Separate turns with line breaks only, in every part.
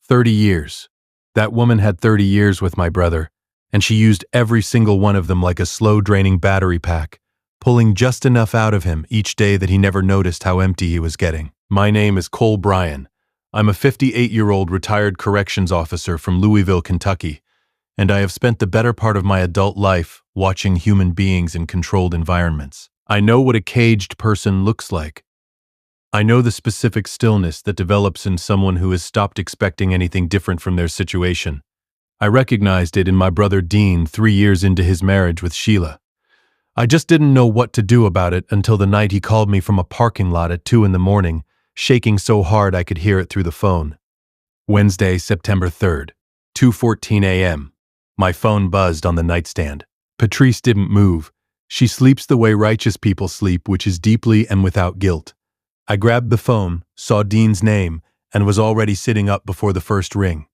30 years. That woman had 30 years with my brother, and she used every single one of them like a slow-draining battery pack, pulling just enough out of him each day that he never noticed how empty he was getting. My name is Cole Bryan. I'm a 58-year-old retired corrections officer from Louisville, Kentucky, and I have spent the better part of my adult life watching human beings in controlled environments. I know what a caged person looks like. I know the specific stillness that develops in someone who has stopped expecting anything different from their situation. I recognized it in my brother Dean 3 years into his marriage with Sheila. I just didn't know what to do about it until the night he called me from a parking lot at 2 in the morning, shaking so hard I could hear it through the phone. Wednesday, September 3rd, 2:14 a.m. My phone buzzed on the nightstand. Patrice didn't move. She sleeps the way righteous people sleep, which is deeply and without guilt. I grabbed the phone, saw Dean's name, and was already sitting up before the first ring.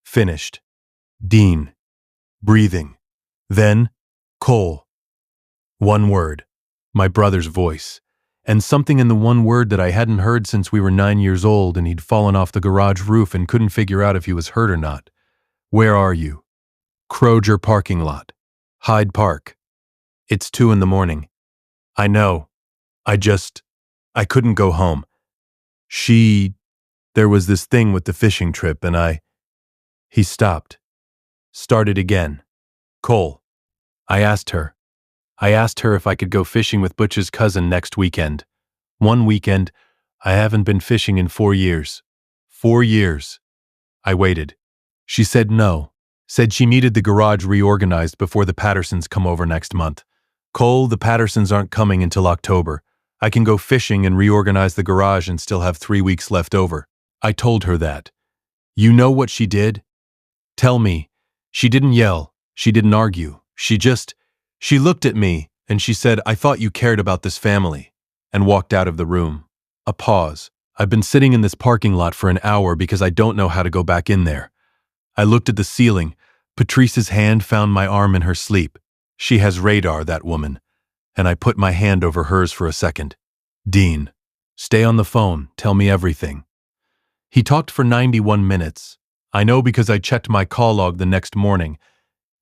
Finished. Dean. Breathing. Then, Cole. One word. My brother's voice. And something in the one word that I hadn't heard since we were 9 years old and he'd fallen off the garage roof and couldn't figure out if he was hurt or not. Where are you? Kroger parking lot. Hyde Park. It's 2 in the morning. I know. I couldn't go home. There was this thing with the fishing trip and He stopped. Started again. Cole. I asked her if I could go fishing with Butch's cousin next weekend. One weekend. I haven't been fishing in 4 years. 4 years. I waited. She said no. Said she needed the garage reorganized before the Pattersons come over next month. Cole, the Pattersons aren't coming until October. I can go fishing and reorganize the garage and still have 3 weeks left over. I told her that. You know what she did? Tell me. She didn't yell. She didn't argue. She looked at me and she said, "I thought you cared about this family," and walked out of the room. A pause. I've been sitting in this parking lot for an hour because I don't know how to go back in there. I looked at the ceiling. Patrice's hand found my arm in her sleep. She has radar, that woman. And I put my hand over hers for a second. Dean. Stay on the phone. Tell me everything. He talked for 91 minutes. I know because I checked my call log the next morning,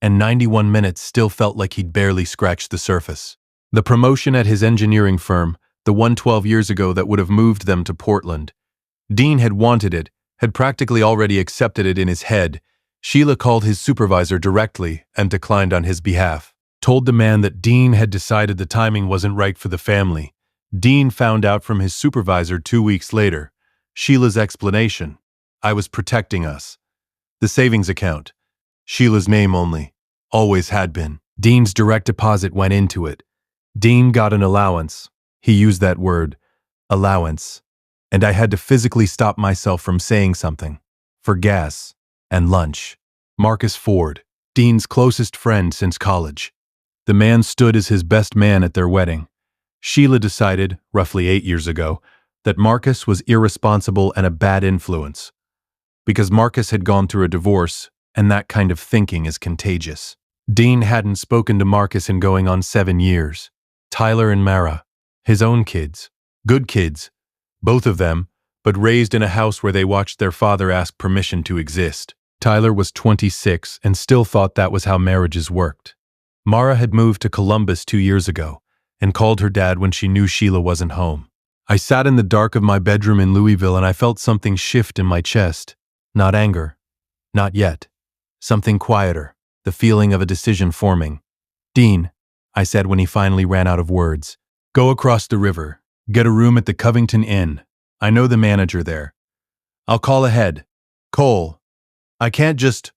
and 91 minutes still felt like he'd barely scratched the surface. The promotion at his engineering firm, the one 12 years ago that would have moved them to Portland. Dean had wanted it, had practically already accepted it in his head. Sheila called his supervisor directly and declined on his behalf. Told the man that Dean had decided the timing wasn't right for the family. Dean found out from his supervisor 2 weeks later. Sheila's explanation. I was protecting us. The savings account. Sheila's name only. Always had been. Dean's direct deposit went into it. Dean got an allowance. He used that word. Allowance. And I had to physically stop myself from saying something. For gas. And lunch. Marcus Ford. Dean's closest friend since college. The man stood as his best man at their wedding. Sheila decided, roughly 8 years ago, that Marcus was irresponsible and a bad influence. Because Marcus had gone through a divorce, and that kind of thinking is contagious. Dean hadn't spoken to Marcus in going on 7 years. Tyler and Mara. His own kids. Good kids. Both of them, but raised in a house where they watched their father ask permission to exist. Tyler was 26 and still thought that was how marriages worked. Mara had moved to Columbus 2 years ago and called her dad when she knew Sheila wasn't home. I sat in the dark of my bedroom in Louisville and I felt something shift in my chest. Not anger. Not yet. Something quieter. The feeling of a decision forming. Dean, I said when he finally ran out of words. Go across the river. Get a room at the Covington Inn. I know the manager there. I'll call ahead. Cole. I can't just...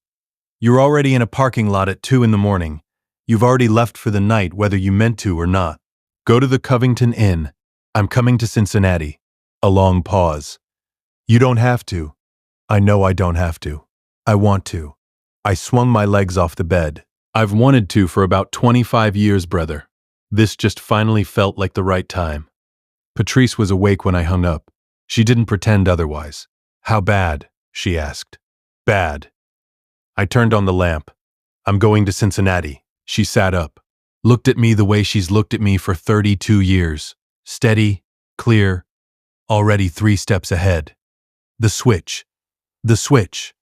You're already in a parking lot at 2 in the morning. You've already left for the night whether you meant to or not. Go to the Covington Inn. I'm coming to Cincinnati. A long pause. You don't have to. I know I don't have to. I want to. I swung my legs off the bed. I've wanted to for about 25 years, brother. This just finally felt like the right time. Patrice was awake when I hung up. She didn't pretend otherwise. How bad? She asked. Bad. I turned on the lamp. I'm going to Cincinnati. She sat up. Looked at me the way she's looked at me for 32 years. Steady, clear, already 3 steps ahead. The switch. The switch.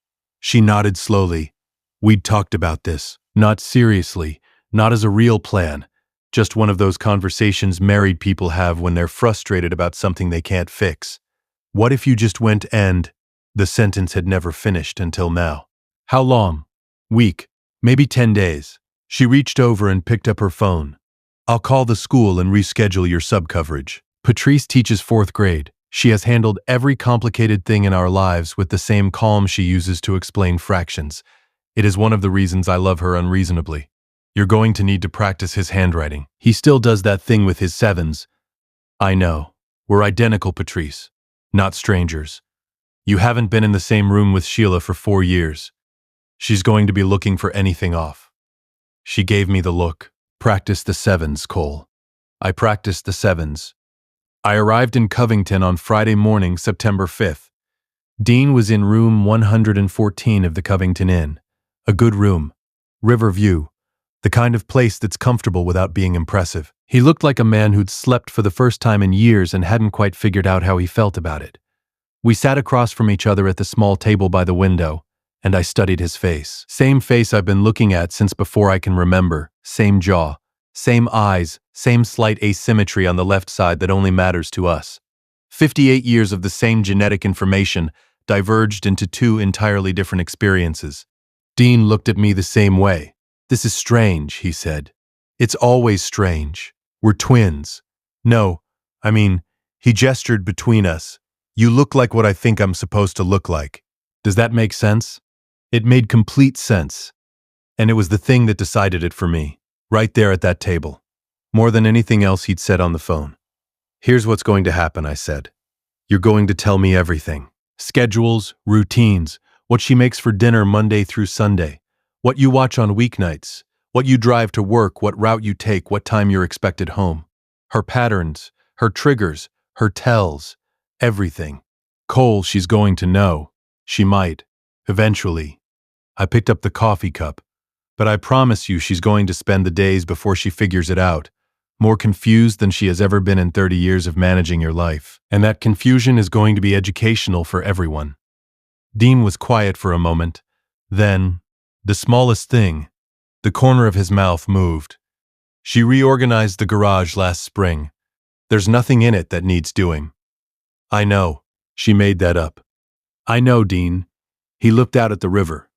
She nodded slowly. We'd talked about this. Not seriously, not as a real plan. Just one of those conversations married people have when they're frustrated about something they can't fix. What if you just went and… The sentence had never finished until now. How long? Week. Maybe 10 days. She reached over and picked up her phone. I'll call the school and reschedule your sub-coverage. Patrice teaches 4th grade. She has handled every complicated thing in our lives with the same calm she uses to explain fractions. It is one of the reasons I love her unreasonably. You're going to need to practice his handwriting. He still does that thing with his 7s. I know. We're identical, Patrice. Not strangers. You haven't been in the same room with Sheila for 4 years. She's going to be looking for anything off. She gave me the look. Practice the 7s, Cole. I practiced the 7s. I arrived in Covington on Friday morning, September 5th. Dean was in room 114 of the Covington Inn. A good room. River view. The kind of place that's comfortable without being impressive. He looked like a man who'd slept for the first time in years and hadn't quite figured out how he felt about it. We sat across from each other at the small table by the window, and I studied his face. Same face I've been looking at since before I can remember. Same jaw. Same eyes. Same slight asymmetry on the left side that only matters to us. 58 years of the same genetic information diverged into 2 entirely different experiences. Dean looked at me the same way. This is strange, he said. It's always strange. We're twins. No, I mean, he gestured between us. You look like what I think I'm supposed to look like. Does that make sense? It made complete sense. And it was the thing that decided it for me, right there at that table. More than anything else he'd said on the phone. Here's what's going to happen, I said. You're going to tell me everything. Schedules, routines, what she makes for dinner Monday through Sunday, what you watch on weeknights, what you drive to work, what route you take, what time you're expected home. Her patterns, her triggers, her tells, everything. Cole, she's going to know. She might. Eventually. I picked up the coffee cup. But I promise you she's going to spend the days before she figures it out, more confused than she has ever been in 30 years of managing your life. And that confusion is going to be educational for everyone. Dean was quiet for a moment. Then, the smallest thing, the corner of his mouth moved. She reorganized the garage last spring. There's nothing in it that needs doing. I know. She made that up. I know, Dean. He looked out at the river,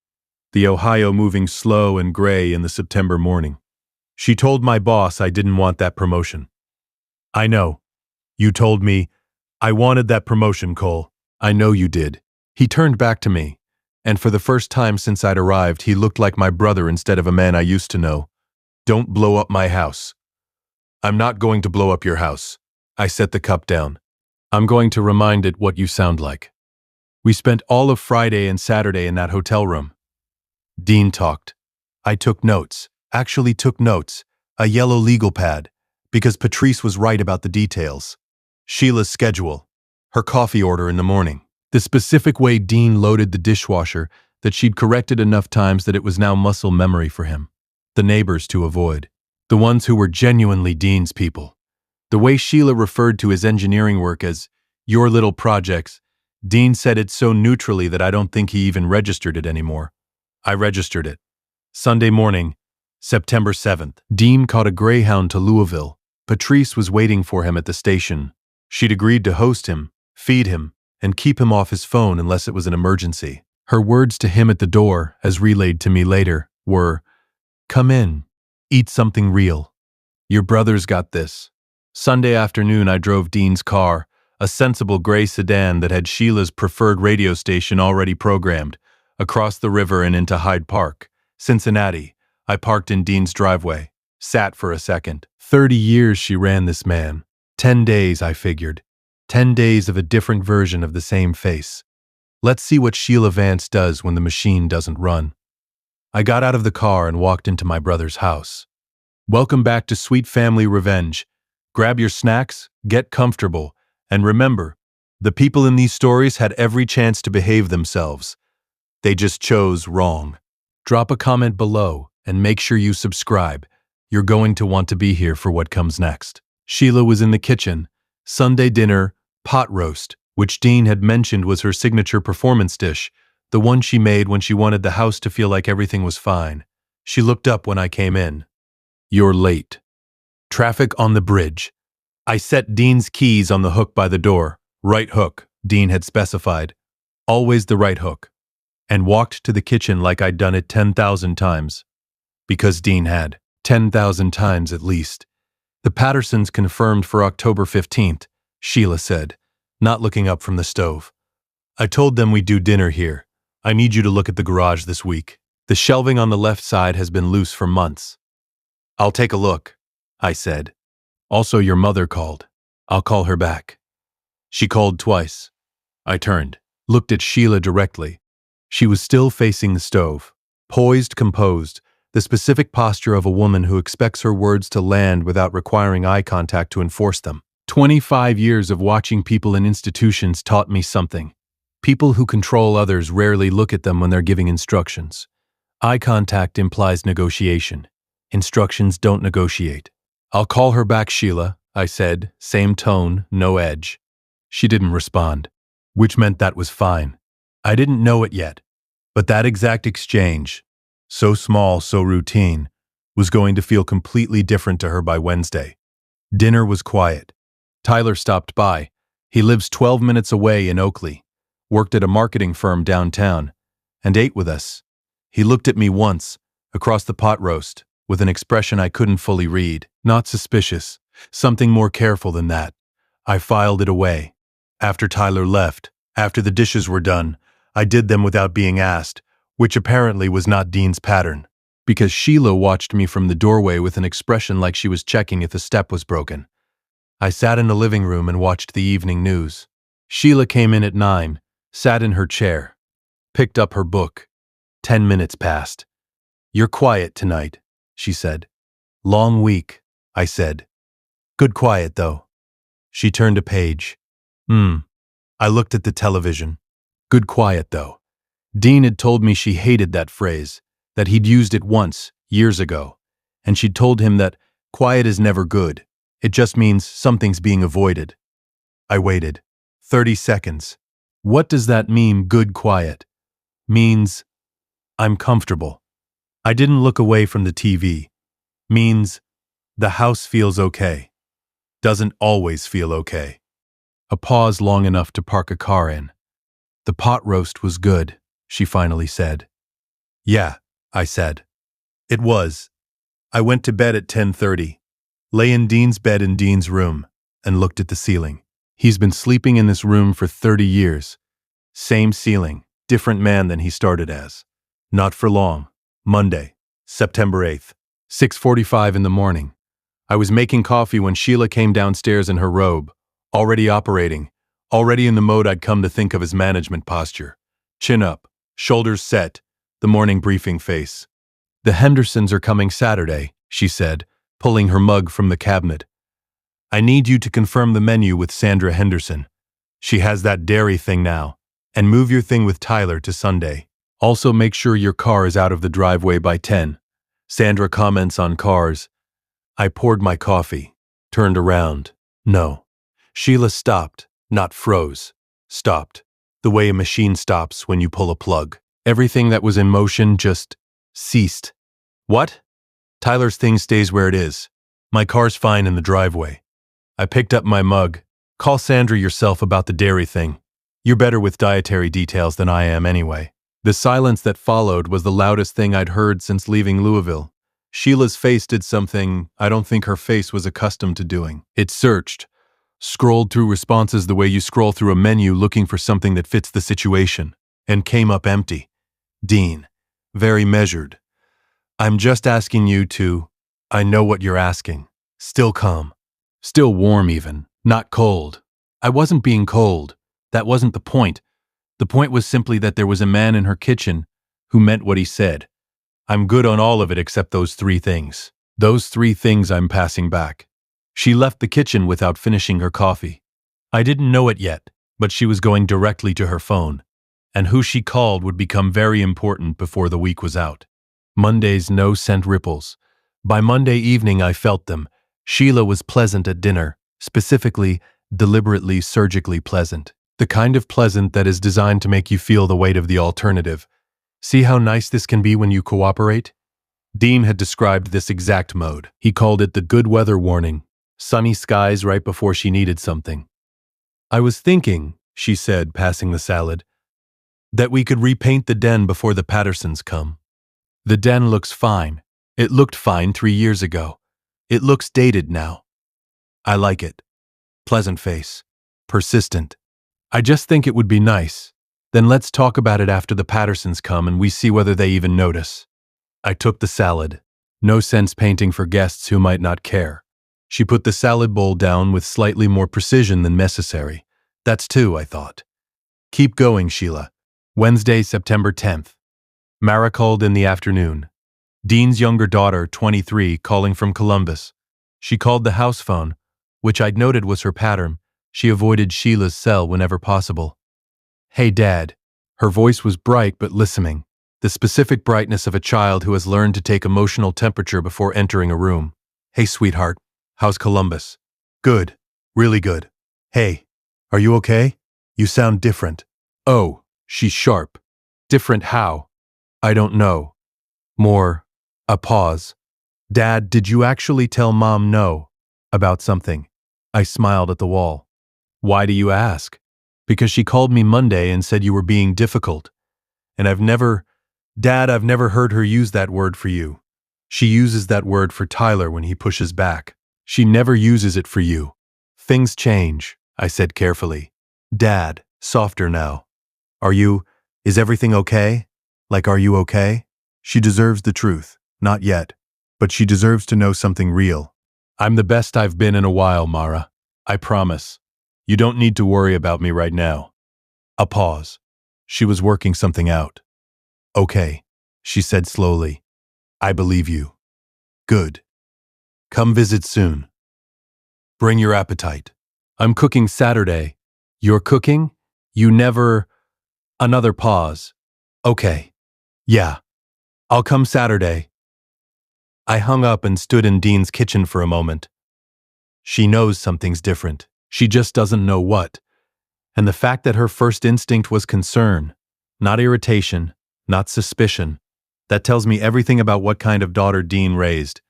the Ohio moving slow and gray in the September morning. She told my boss I didn't want that promotion. I know. You told me, I wanted that promotion, Cole. I know you did. He turned back to me, and for the first time since I'd arrived, he looked like my brother instead of a man I used to know. Don't blow up my house. I'm not going to blow up your house. I set the cup down. I'm going to remind it what you sound like. We spent all of Friday and Saturday in that hotel room. Dean talked. I took notes, actually took notes, a yellow legal pad, because Patrice was right about the details. Sheila's schedule, her coffee order in the morning, the specific way Dean loaded the dishwasher that she'd corrected enough times that it was now muscle memory for him. The neighbors to avoid, the ones who were genuinely Dean's people. The way Sheila referred to his engineering work as your little projects, Dean said it so neutrally that I don't think he even registered it anymore. I registered it. Sunday morning, September 7th. Dean caught a Greyhound to Louisville. Patrice was waiting for him at the station. She'd agreed to host him, feed him, and keep him off his phone unless it was an emergency. Her words to him at the door, as relayed to me later, were, "Come in, eat something real. Your brother's got this." Sunday afternoon I drove Dean's car, a sensible gray sedan that had Sheila's preferred radio station already programmed, across the river and into Hyde Park, Cincinnati. I parked in Dean's driveway, sat for a second. 30 years she ran this man. 10 days, I figured. 10 days of a different version of the same face. Let's see what Sheila Vance does when the machine doesn't run. I got out of the car and walked into my brother's house. Welcome back to Sweet Family Revenge. Grab your snacks, get comfortable, and remember, the people in these stories had every chance to behave themselves. They just chose wrong. Drop a comment below and make sure you subscribe. You're going to want to be here for what comes next. Sheila was in the kitchen. Sunday dinner, pot roast, which Dean had mentioned was her signature performance dish, The one she made when she wanted the house to feel like everything was fine. She looked up when I came in. "You're late." Traffic on the bridge. I set Dean's keys on the hook by the door. Right hook, Dean had specified. Always the right hook. And walked to the kitchen like I'd done it 10,000 times. Because Dean had. 10,000 times at least. "The Pattersons confirmed for October 15th, Sheila said, not looking up from the stove. "I told them we'd do dinner here. I need you to look at the garage this week. The shelving on the left side has been loose for months." "I'll take a look," I said. "Also, your mother called. I'll call her back." She called twice. I turned, looked at Sheila directly. She was still facing the stove, poised, composed, the specific posture of a woman who expects her words to land without requiring eye contact to enforce them. 25 years of watching people in institutions taught me something. People who control others rarely look at them when they're giving instructions. Eye contact implies negotiation. Instructions don't negotiate. "I'll call her back, Sheila," I said, same tone, no edge. She didn't respond, which meant that was fine. I didn't know it yet, but that exact exchange, so small, so routine, was going to feel completely different to her by Wednesday. Dinner was quiet. Tyler stopped by. He lives 12 minutes away in Oakley, worked at a marketing firm downtown, and ate with us. He looked at me once, across the pot roast, with an expression I couldn't fully read. Not suspicious, something more careful than that. I filed it away. After Tyler left, after the dishes were done, I did them without being asked, which apparently was not Dean's pattern, because Sheila watched me from the doorway with an expression like she was checking if the step was broken. I sat in the living room and watched the evening news. Sheila came in at 9, sat in her chair, picked up her book. 10 minutes passed. "You're quiet tonight," she said. "Long week," I said. "Good quiet, though." She turned a page. I looked at the television. Good quiet, though. Dean had told me she hated that phrase, that he'd used it once, years ago, and she'd told him that quiet is never good. It just means something's being avoided. I waited. 30 seconds. What does that mean, good quiet? Means I'm comfortable. I didn't look away from the TV. Means the house feels okay. Doesn't always feel okay. A pause long enough to park a car in. "The pot roast was good," she finally said. "Yeah," I said. "It was." I went to bed at 10:30, lay in Dean's bed in Dean's room, and looked at the ceiling. He's been sleeping in this room for 30 years. Same ceiling, different man than he started as. Not for long. Monday, September 8th, 6:45 in the morning. I was making coffee when Sheila came downstairs in her robe, already operating, already in the mode I'd come to think of as management posture. Chin up, shoulders set, the morning briefing face. "The Hendersons are coming Saturday," she said, pulling her mug from the cabinet. "I need you to confirm the menu with Sandra Henderson. She has that dairy thing now, and move your thing with Tyler to Sunday. Also make sure your car is out of the driveway by 10. Sandra comments on cars. I poured my coffee, turned around. No. Sheila stopped, not froze. Stopped. The way a machine stops when you pull a plug. Everything that was in motion just ceased. What? Tyler's thing stays where it is. My car's fine in the driveway. I picked up my mug. Call Sandra yourself about the dairy thing. You're better with dietary details than I am anyway. The silence that followed was the loudest thing I'd heard since leaving Louisville. Sheila's face did something I don't think her face was accustomed to doing. It searched, scrolled through responses the way you scroll through a menu looking for something that fits the situation, and came up empty. Dean. Very measured. I'm just asking you to... I know what you're asking. Still calm. Still warm even. Not cold. I wasn't being cold. That wasn't the point. The point was simply that there was a man in her kitchen who meant what he said. I'm good on all of it except those 3 things. Those 3 things I'm passing back. She left the kitchen without finishing her coffee. I didn't know it yet, but she was going directly to her phone, and who she called would become very important before the week was out. Monday's no-scent ripples. By Monday evening I felt them. Sheila was pleasant at dinner, specifically, deliberately, surgically pleasant. The kind of pleasant that is designed to make you feel the weight of the alternative. See how nice this can be when you cooperate? Dean had described this exact mode. He called it the good weather warning. Sunny skies right before she needed something. I was thinking, she said, passing the salad, that we could repaint the den before the Pattersons come. The den looks fine. It looked fine 3 years ago. It looks dated now. I like it. Pleasant face. Persistent. I just think it would be nice. Then let's talk about it after the Pattersons come and we see whether they even notice. I took the salad. No sense painting for guests who might not care. She put the salad bowl down with slightly more precision than necessary. That's 2, I thought. Keep going, Sheila. Wednesday, September 10th. Mara called in the afternoon. Dean's younger daughter, 23, calling from Columbus. She called the house phone, which I'd noted was her pattern. She avoided Sheila's cell whenever possible. Hey, Dad. Her voice was bright but listening, the specific brightness of a child who has learned to take emotional temperature before entering a room. Hey, sweetheart. How's Columbus? Good. Really good. Hey, are you okay? You sound different. Oh, she's sharp. Different how? I don't know. More. A pause. Dad, did you actually tell Mom no about something? I smiled at the wall. Why do you ask? Because she called me Monday and said you were being difficult. And Dad, I've never heard her use that word for you. She uses that word for Tyler when he pushes back. She never uses it for you. Things change, I said carefully. Dad, softer now. Is everything okay? Like, are you okay? She deserves the truth. Not yet. But she deserves to know something real. I'm the best I've been in a while, Mara. I promise. You don't need to worry about me right now. A pause. She was working something out. Okay, she said slowly. I believe you. Good. Come visit soon. Bring your appetite. I'm cooking Saturday. You're cooking? You never... Another pause. Okay. Yeah. I'll come Saturday. I hung up and stood in Dean's kitchen for a moment. She knows something's different. She just doesn't know what. And the fact that her first instinct was concern, not irritation, not suspicion, that tells me everything about what kind of daughter Dean raised,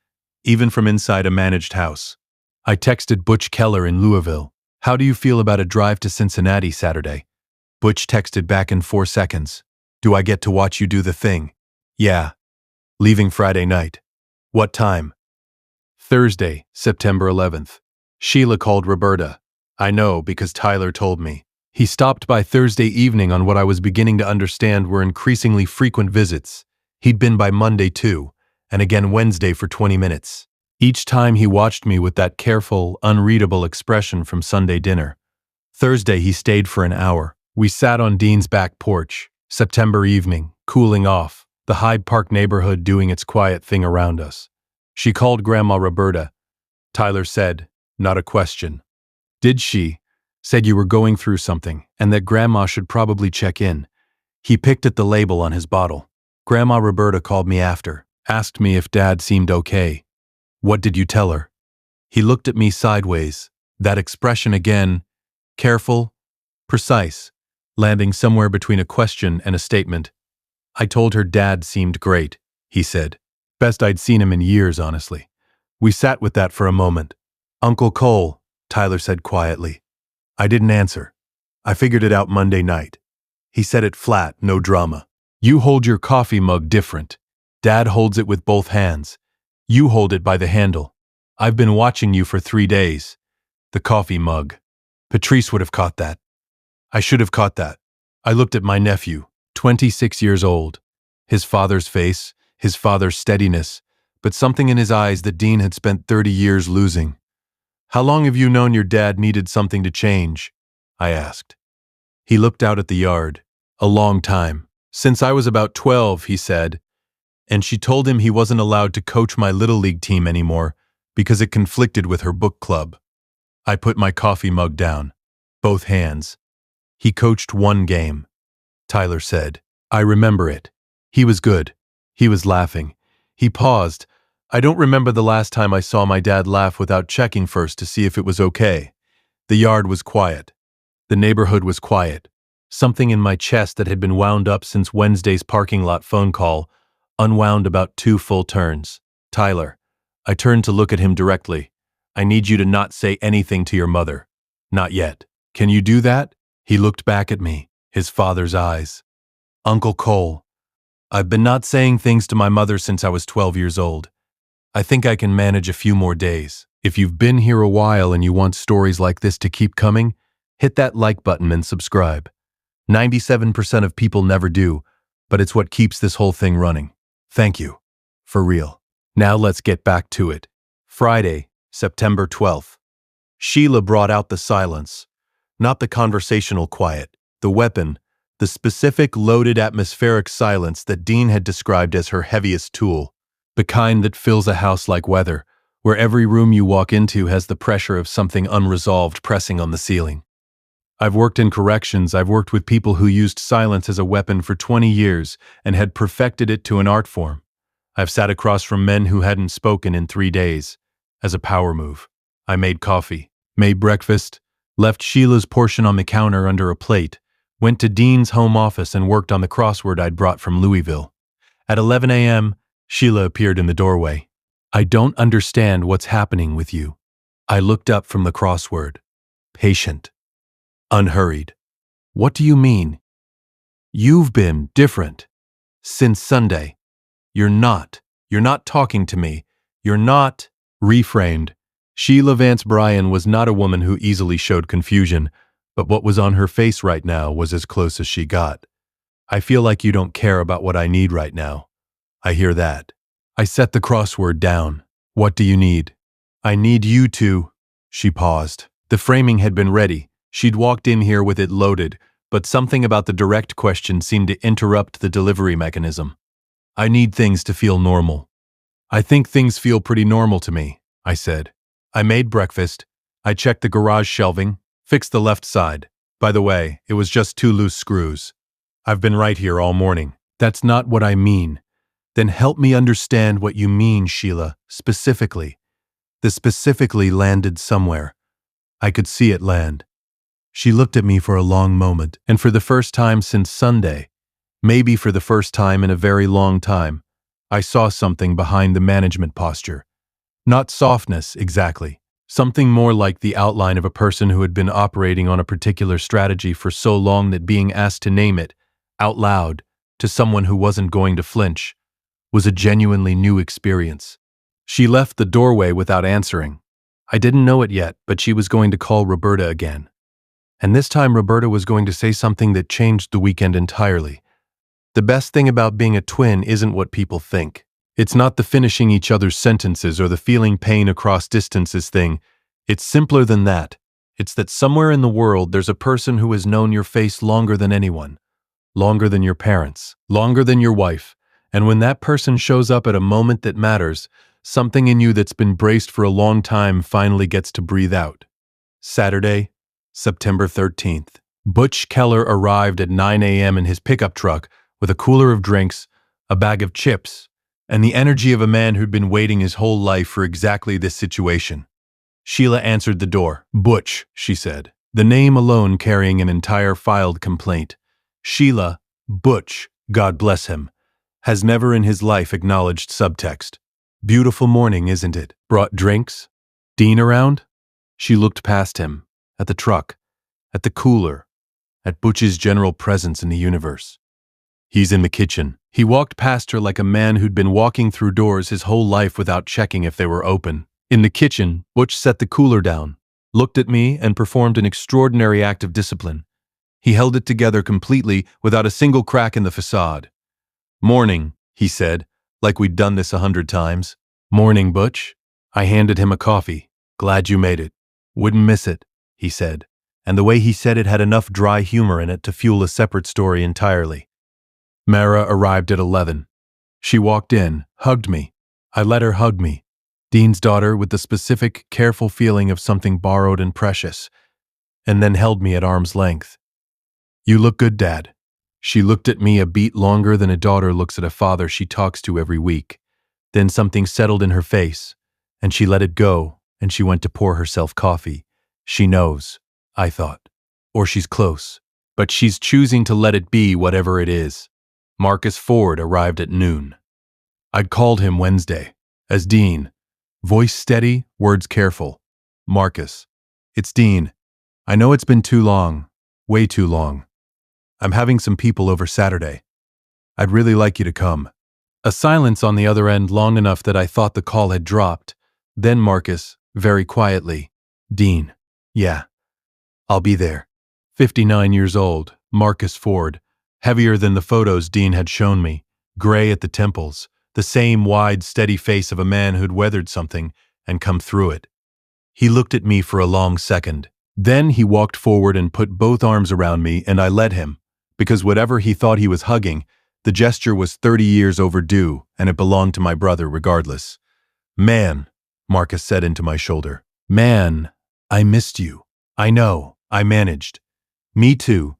even from inside a managed house. I texted Butch Keller in Louisville. How do you feel about a drive to Cincinnati Saturday? Butch texted back in 4 seconds. Do I get to watch you do the thing? Yeah. Leaving Friday night. What time? Thursday, September 11th. Sheila called Roberta. I know because Tyler told me. He stopped by Thursday evening on what I was beginning to understand were increasingly frequent visits. He'd been by Monday too, and again Wednesday for 20 minutes. Each time he watched me with that careful, unreadable expression from Sunday dinner. Thursday he stayed for an hour. We sat on Dean's back porch, September evening, cooling off, the Hyde Park neighborhood doing its quiet thing around us. She called Grandma Roberta. Tyler said, not a question. Did she? Said you were going through something, and that Grandma should probably check in. He picked at the label on his bottle. Grandma Roberta called me after, asked me if Dad seemed okay. What did you tell her? He looked at me sideways, that expression again, careful, precise, landing somewhere between a question and a statement. I told her Dad seemed great, he said. Best I'd seen him in years, honestly. We sat with that for a moment. Uncle Cole, Tyler said quietly. I didn't answer. I figured it out Monday night. He said it flat, no drama. You hold your coffee mug different. Dad holds it with both hands. You hold it by the handle. I've been watching you for 3 days. The coffee mug. Patrice would have caught that. I should have caught that. I looked at my nephew, 26 years old. His father's face, his father's steadiness, but something in his eyes that Dean had spent 30 years losing. How long have you known your dad needed something to change? I asked. He looked out at the yard. A long time. Since I was about 12, he said. And she told him he wasn't allowed to coach my Little League team anymore because it conflicted with her book club. I put my coffee mug down. Both hands. He coached 1 game. Tyler said. I remember it. He was good. He was laughing. He paused. I don't remember the last time I saw my dad laugh without checking first to see if it was okay. The yard was quiet. The neighborhood was quiet. Something in my chest that had been wound up since Wednesday's parking lot phone call unwound about 2 full turns. Tyler. I turned to look at him directly. I need you to not say anything to your mother. Not yet. Can you do that? He looked back at me, his father's eyes. Uncle Cole. I've been not saying things to my mother since I was 12 years old. I think I can manage a few more days. If you've been here a while and you want stories like this to keep coming, hit that like button and subscribe. 97% of people never do, but it's what keeps this whole thing running. Thank you. For real. Now let's get back to it. Friday, September 12th. Sheila brought out the silence. Not the conversational quiet, the weapon, the specific loaded atmospheric silence that Dean had described as her heaviest tool. The kind that fills a house like weather, where every room you walk into has the pressure of something unresolved pressing on the ceiling. I've worked in corrections, I've worked with people who used silence as a weapon for 20 years and had perfected it to an art form. I've sat across from men who hadn't spoken in 3 days, as a power move. I made coffee, made breakfast, left Sheila's portion on the counter under a plate, went to Dean's home office and worked on the crossword I'd brought from Louisville. At 11 a.m., Sheila appeared in the doorway. I don't understand what's happening with you. I looked up from the crossword. Patient. Unhurried. What do you mean? You've been different. Since Sunday. You're not talking to me. You're not. Reframed. Sheila Vance Bryan was not a woman who easily showed confusion, but what was on her face right now was as close as she got. I feel like you don't care about what I need right now. I hear that. I set the crossword down. What do you need? I need you to. She paused. The framing had been ready. She'd walked in here with it loaded, but something about the direct question seemed to interrupt the delivery mechanism. I need things to feel normal. I think things feel pretty normal to me, I said. I made breakfast. I checked the garage shelving, fixed the left side. By the way, it was just 2 loose screws. I've been right here all morning. That's not what I mean. Then help me understand what you mean, Sheila, specifically. The specifically landed somewhere. I could see it land. She looked at me for a long moment, and for the first time since Sunday, maybe for the first time in a very long time, I saw something behind the management posture. Not softness, exactly. Something more like the outline of a person who had been operating on a particular strategy for so long that being asked to name it, out loud, to someone who wasn't going to flinch, was a genuinely new experience. She left the doorway without answering. I didn't know it yet, but she was going to call Roberta again. And this time Roberta was going to say something that changed the weekend entirely. The best thing about being a twin isn't what people think. It's not the finishing each other's sentences or the feeling pain across distances thing. It's simpler than that. It's that somewhere in the world there's a person who has known your face longer than anyone, longer than your parents, longer than your wife, and when that person shows up at a moment that matters, something in you that's been braced for a long time finally gets to breathe out. Saturday, September 13th. Butch Keller arrived at 9 a.m. in his pickup truck with a cooler of drinks, a bag of chips, and the energy of a man who'd been waiting his whole life for exactly this situation. Sheila answered the door. Butch, she said, the name alone carrying an entire filed complaint. Sheila, Butch, God bless him, has never in his life acknowledged subtext. Beautiful morning, isn't it? Brought drinks? Dean around? She looked past him, at the truck, at the cooler, at Butch's general presence in the universe. He's in the kitchen. He walked past her like a man who'd been walking through doors his whole life without checking if they were open. In the kitchen, Butch set the cooler down, looked at me, and performed an extraordinary act of discipline. He held it together completely without a single crack in the facade. Morning, he said, like we'd done this 100 times. Morning, Butch. I handed him a coffee. Glad you made it. Wouldn't miss it, he said, and the way he said it had enough dry humor in it to fuel a separate story entirely. Mara arrived at 11. She walked in, hugged me. I let her hug me. Dean's daughter with the specific, careful feeling of something borrowed and precious, and then held me at arm's length. You look good, Dad. She looked at me a beat longer than a daughter looks at a father she talks to every week. Then something settled in her face, and she let it go, and she went to pour herself coffee. She knows, I thought. or she's close. But she's choosing to let it be whatever it is. Marcus Ford arrived at noon. I'd called him Wednesday, as Dean. Voice steady, words careful. Marcus. It's Dean. I know it's been too long. Way too long. I'm having some people over Saturday. I'd really like you to come. A silence on the other end long enough that I thought the call had dropped. Then Marcus, very quietly. Dean. Yeah. I'll be there. 59 years old, Marcus Ford. Heavier than the photos Dean had shown me. Gray at the temples. The same wide, steady face of a man who'd weathered something and come through it. He looked at me for a long second. Then he walked forward and put both arms around me, and I let him, because whatever he thought he was hugging, the gesture was 30 years overdue, and it belonged to my brother regardless. Man, Marcus said into my shoulder. Man, I missed you. I know, I managed. Me too.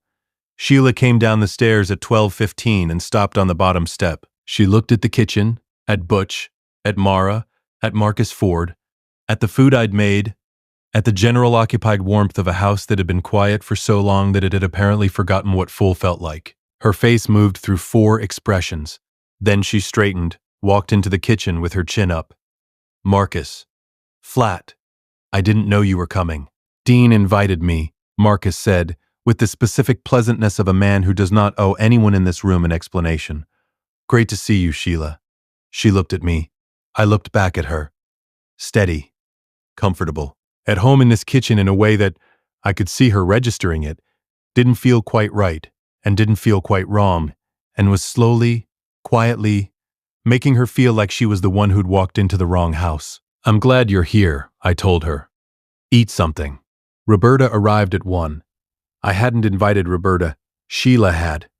Sheila came down the stairs at 12:15 and stopped on the bottom step. She looked at the kitchen, at Butch, at Mara, at Marcus Ford, at the food I'd made, at the general occupied warmth of a house that had been quiet for so long that it had apparently forgotten what full felt like. Her face moved through 4 expressions. Then she straightened, walked into the kitchen with her chin up. Marcus. Flat. I didn't know you were coming. Dean invited me, Marcus said, with the specific pleasantness of a man who does not owe anyone in this room an explanation. Great to see you, Sheila. She looked at me. I looked back at her. Steady. Comfortable. At home in this kitchen in a way that, I could see her registering it, didn't feel quite right, and didn't feel quite wrong, and was slowly, quietly, making her feel like she was the one who'd walked into the wrong house. I'm glad you're here, I told her. Eat something. Roberta arrived at 1. I hadn't invited Roberta. Sheila had.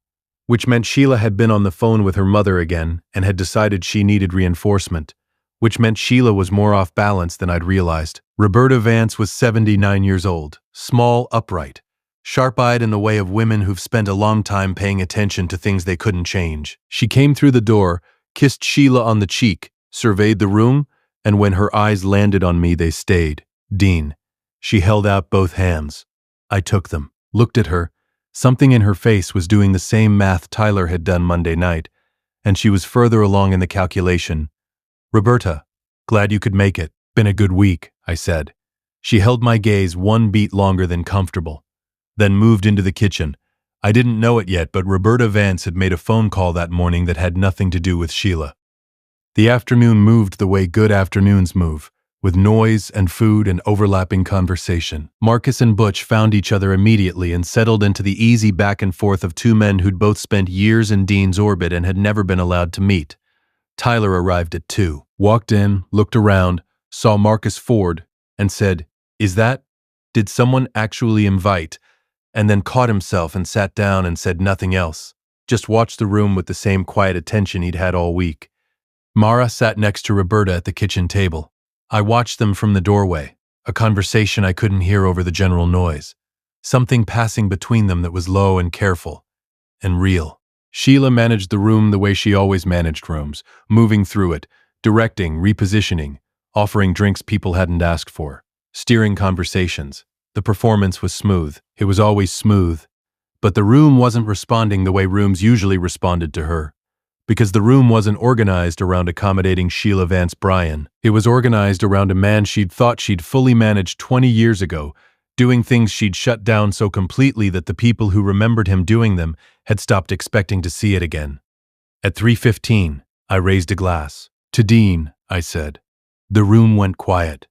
Which meant Sheila had been on the phone with her mother again and had decided she needed reinforcement. Which meant Sheila was more off balance than I'd realized. Roberta Vance was 79 years old, small, upright, sharp-eyed in the way of women who've spent a long time paying attention to things they couldn't change. She came through the door, kissed Sheila on the cheek, surveyed the room, and when her eyes landed on me, they stayed. Dean. She held out both hands. I took them, looked at her. Something in her face was doing the same math Tyler had done Monday night, and she was further along in the calculation. Roberta, glad you could make it. Been a good week, I said. She held my gaze 1 beat longer than comfortable, then moved into the kitchen. I didn't know it yet, but Roberta Vance had made a phone call that morning that had nothing to do with Sheila. The afternoon moved the way good afternoons move, with noise and food and overlapping conversation. Marcus and Butch found each other immediately and settled into the easy back and forth of 2 men who'd both spent years in Dean's orbit and had never been allowed to meet. Tyler arrived at 2, walked in, looked around, saw Marcus Ford, and said, "Is that? Did someone actually invite?" And then caught himself and sat down and said nothing else. Just watched the room with the same quiet attention he'd had all week. Mara sat next to Roberta at the kitchen table. I watched them from the doorway, a conversation I couldn't hear over the general noise. Something passing between them that was low and careful, and real. Sheila managed the room the way she always managed rooms, moving through it, directing, repositioning, offering drinks people hadn't asked for, steering conversations. The performance was smooth. It was always smooth. But the room wasn't responding the way rooms usually responded to her. Because the room wasn't organized around accommodating Sheila Vance Bryan. It was organized around a man she'd thought she'd fully managed 20 years ago, doing things she'd shut down so completely that the people who remembered him doing them had stopped expecting to see it again. At 3:15, I raised a glass. To Dean, I said. The room went quiet.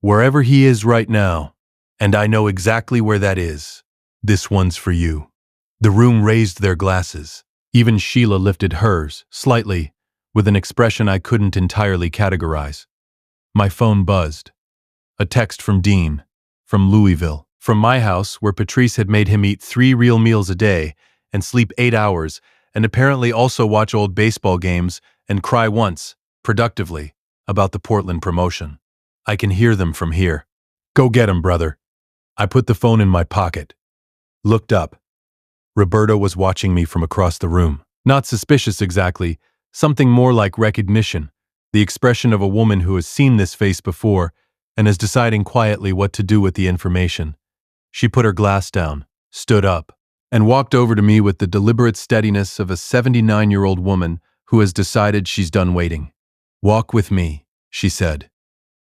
Wherever he is right now, and I know exactly where that is, this one's for you. The room raised their glasses. Even Sheila lifted hers, slightly, with an expression I couldn't entirely categorize. My phone buzzed. A text from Dean, from Louisville, from my house where Patrice had made him eat 3 real meals a day and sleep 8 hours, and apparently also watch old baseball games and cry once, productively, about the Portland promotion. I can hear them from here. Go get 'em, brother. I put the phone in my pocket. Looked up. Roberta was watching me from across the room. Not suspicious exactly, something more like recognition, the expression of a woman who has seen this face before and is deciding quietly what to do with the information. She put her glass down, stood up, and walked over to me with the deliberate steadiness of a 79-year-old woman who has decided she's done waiting. "Walk with me," she said.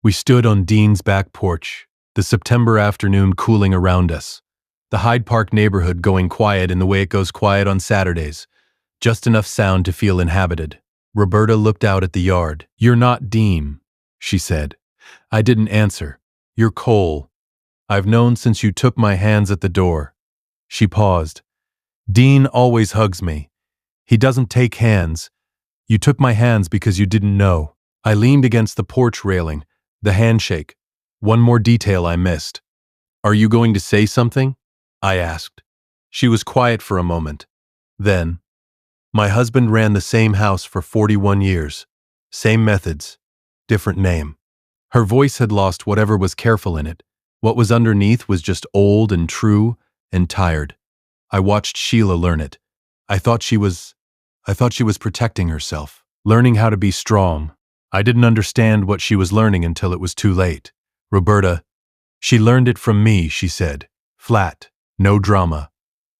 We stood on Dean's back porch, the September afternoon cooling around us, the Hyde Park neighborhood going quiet in the way it goes quiet on Saturdays, just enough sound to feel inhabited. Roberta looked out at the yard. "You're not Dean," she said. I didn't answer. "You're Cole. I've known since you took my hands at the door." She paused. "Dean always hugs me. He doesn't take hands. You took my hands because you didn't know." I leaned against the porch railing, the handshake. One more detail I missed. "Are you going to say something?" I asked. She was quiet for a moment. Then, "My husband ran the same house for 41 years. Same methods. Different name." Her voice had lost whatever was careful in it. What was underneath was just old and true and tired. I watched Sheila learn it. I thought she was protecting herself, learning how to be strong. I didn't understand what she was learning until it was too late. "Roberta, she learned it from me," she said. Flat, no drama,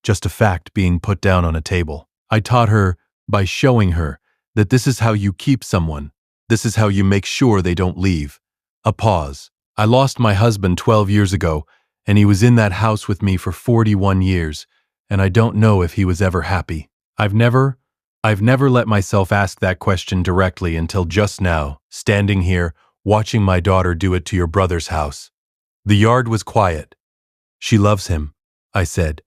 just a fact being put down on a table. "I taught her by showing her that this is how you keep someone. This is how you make sure they don't leave." A pause. "I lost my husband 12 years ago, and he was in that house with me for 41 years, and I don't know if he was ever happy. I've never let myself ask that question directly until just now, standing here, watching my daughter do it to your brother's house." The yard was quiet. "She loves him," I said,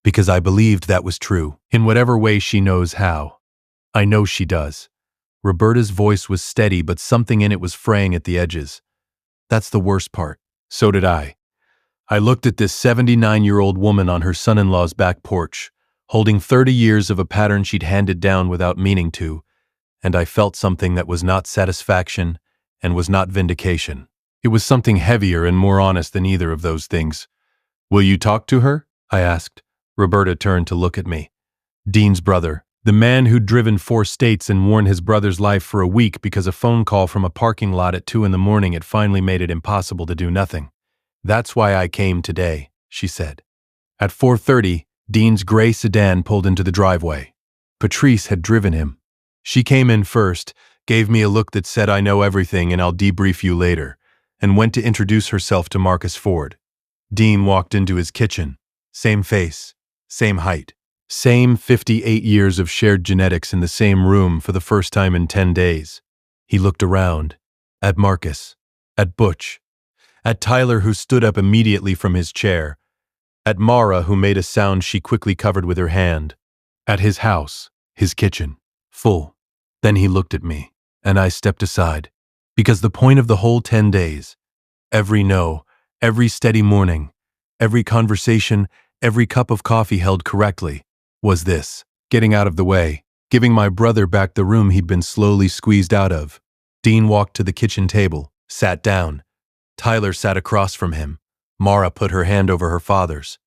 because I believed that was true, in whatever way she knows how. "I know she does." Roberta's voice was steady, but something in it was fraying at the edges. "That's the worst part." So did I. I looked at this 79-year-old woman on her son-in-law's back porch, holding 30 years of a pattern she'd handed down without meaning to, and I felt something that was not satisfaction and was not vindication. It was something heavier and more honest than either of those things. "Will you talk to her?" I asked. Roberta turned to look at me. "Dean's brother, the man who'd driven 4 states and worn his brother's life for a week because a phone call from a parking lot at 2 in the morning had finally made it impossible to do nothing. That's why I came today," she said. At 4:30, Dean's gray sedan pulled into the driveway. Patrice had driven him. She came in first, gave me a look that said, "I know everything and I'll debrief you later," and went to introduce herself to Marcus Ford. Dean walked into his kitchen. Same face, same height. Same 58 years of shared genetics in the same room for the first time in 10 days. He looked around. At Marcus. At Butch. At Tyler, who stood up immediately from his chair. At Mara, who made a sound she quickly covered with her hand. At his house. His kitchen. Full. Then he looked at me, and I stepped aside. Because the point of the whole 10 days, every no, every steady morning, every conversation, every cup of coffee held correctly, was this: getting out of the way, giving my brother back the room he'd been slowly squeezed out of. Dean walked to the kitchen table, sat down. Tyler sat across from him. Mara put her hand over her father's.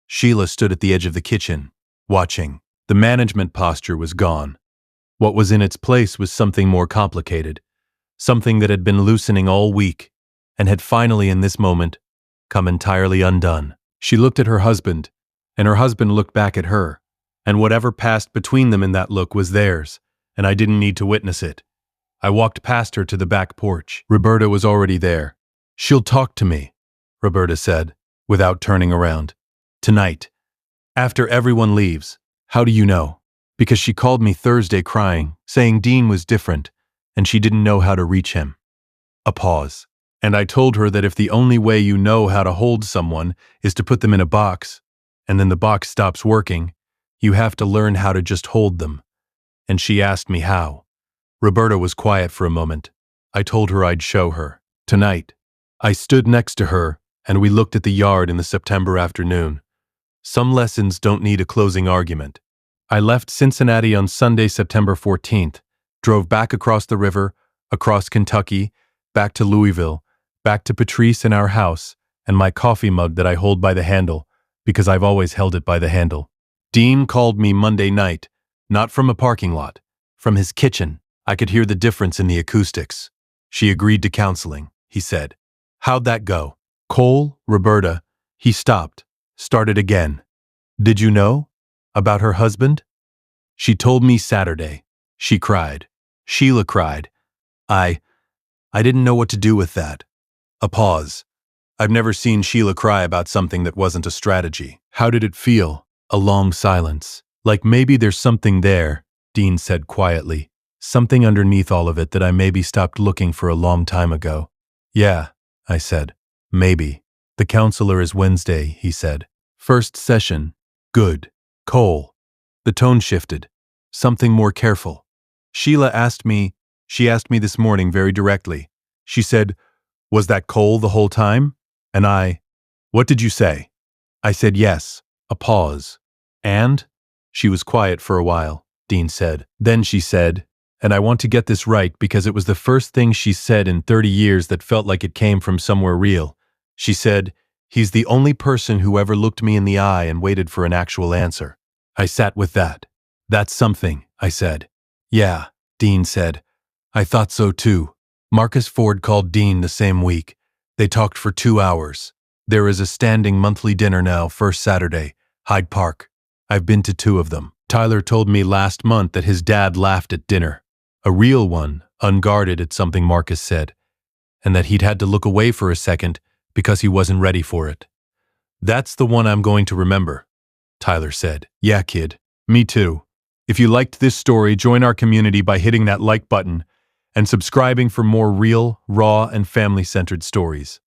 Sheila stood at the edge of the kitchen, watching. The management posture was gone. What was in its place was something more complicated, something that had been loosening all week, and had finally, in this moment, come entirely undone. She looked at her husband, and her husband looked back at her. And whatever passed between them in that look was theirs, and I didn't need to witness it. I walked past her to the back porch. Roberta was already there. "She'll talk to me," Roberta said, without turning around. "Tonight. After everyone leaves." "How do you know?" "Because she called me Thursday crying, saying Dean was different, and she didn't know how to reach him." A pause. "And I told her that if the only way you know how to hold someone is to put them in a box, and then the box stops working, you have to learn how to just hold them." And she asked me how. Roberta was quiet for a moment. I told her I'd show her. Tonight. I stood next to her, and we looked at the yard in the September afternoon. Some lessons don't need a closing argument. I left Cincinnati on Sunday, September 14th, drove back across the river, across Kentucky, back to Louisville, back to Patrice and our house, and my coffee mug that I hold by the handle, because I've always held it by the handle. Dean called me Monday night, not from a parking lot, from his kitchen. I could hear the difference in the acoustics. "She agreed to counseling," he said. "How'd that go?" "Cole, Roberta." He stopped, started again. Did you know? About her husband? She told me Saturday. She cried. Sheila cried. I didn't know what to do with that. A pause. I've never seen Sheila cry about something that wasn't a strategy. How did it feel? A long silence. Like maybe there's something there, Dean said quietly. Something underneath all of it that I maybe stopped looking for a long time ago. Yeah, I said. Maybe. The counselor is Wednesday, he said. First session. Good. Cole. The tone shifted. Something more careful. She asked me this morning very directly. She said, "Was that Cole the whole time?" And "What did you say?" I said yes. A pause. And? She was quiet for a while, Dean said. Then she said, and I want to get this right because it was the first thing she said in 30 years that felt like it came from somewhere real. She said, "He's the only person who ever looked me in the eye and waited for an actual answer." I sat with that. That's something, I said. Yeah, Dean said. I thought so too. Marcus Ford called Dean the same week. They talked for 2 hours. There is a standing monthly dinner now, first Saturday, Hyde Park. I've been to 2 of them. Tyler told me last month that his dad laughed at dinner. A real one, unguarded at something Marcus said, and that he'd had to look away for a second because he wasn't ready for it. That's the one I'm going to remember, Tyler said. Yeah, kid. Me too. If you liked this story, join our community by hitting that like button and subscribing for more real, raw, and family-centered stories.